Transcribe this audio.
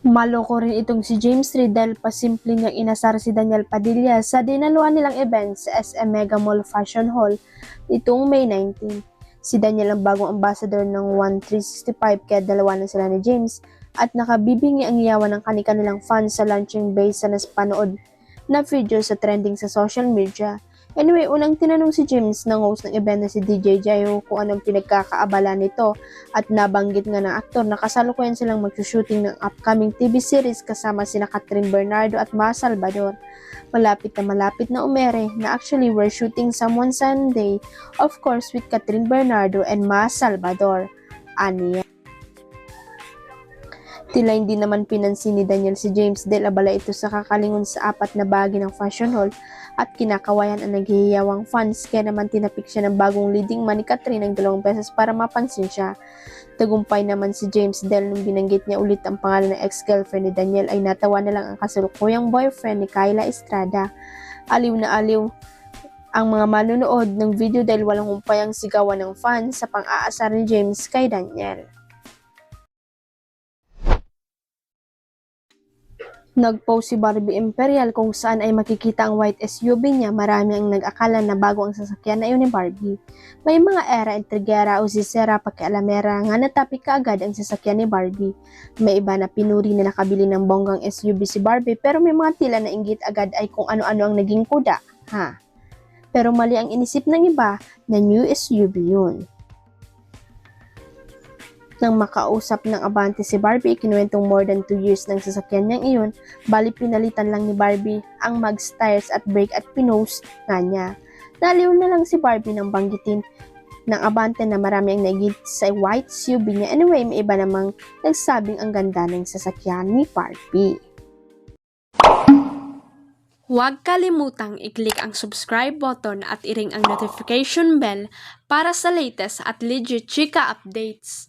Maloko rin itong si James Reid dahil pasimple niyang inasar si Daniel Padilla sa dinaluhan nilang event sa SM Mega Mall Fashion Hall itong May 19. Si Daniel ang bagong ambassador ng 1365 kaya dalawa na sila ni James at nakabibingi ang yawan ng kanilang fans sa launching base sa naspanood na video sa trending sa social media. Anyway, unang tinanong si James ng host ng event na si DJ Jayo kung anong pinagkakaabala nito at nabanggit nga ng aktor na kasalukuyan silang magsushooting ng upcoming TV series kasama sina Catherine Bernardo at Ma Salvador. Malapit na umere na actually we're shooting Someone Sunday, of course with Catherine Bernardo and Ma Salvador. Aniya. Tila hindi naman pinansin ni Daniel si James dahil abala ito sa kakalingon sa apat na bahagi ng fashion hall at kinakawayan ang naghihiyawang fans kaya naman tinapik siya ng bagong leading man ni Catherine ng 2 beses para mapansin siya. Tagumpay naman si James dahil nung binanggit niya ulit ang pangalan ng ex-girlfriend ni Daniel ay natawa na lang ang kasalukuyang boyfriend ni Kyla Estrada. Aliw na aliw ang mga manunood ng video dahil walang humpay ang sigawan ng fans sa pang-aasar ni James kay Daniel. Nag-post si Barbie Imperial kung saan ay makikita ang white SUV niya. Marami ang nag-akala na bago ang sasakyan na iyon ni Barbie. May mga era intrigera o sisera pakialamera nga natapik kaagad ang sasakyan ni Barbie. May iba na pinuri na nakabili ng bonggang SUV si Barbie pero may mga tila na inggit agad ay kung ano-ano ang naging kuda. Pero mali ang inisip ng iba na new SUV yun. Nang makausap ng Abante si Barbie, kinuwentong more than 2 years ng sasakyan niyang iyon, bali pinalitan lang ni Barbie ang mags tires at brake at pinost nga niya. Naliw na lang si Barbie nang banggitin ng Abante na marami ang naigit sa white SUV niya. Anyway, may iba namang nagsabing ang ganda ng sasakyan ni Barbie. Huwag kalimutang i-click ang subscribe button at i-ring ang notification bell para sa latest at legit chika updates.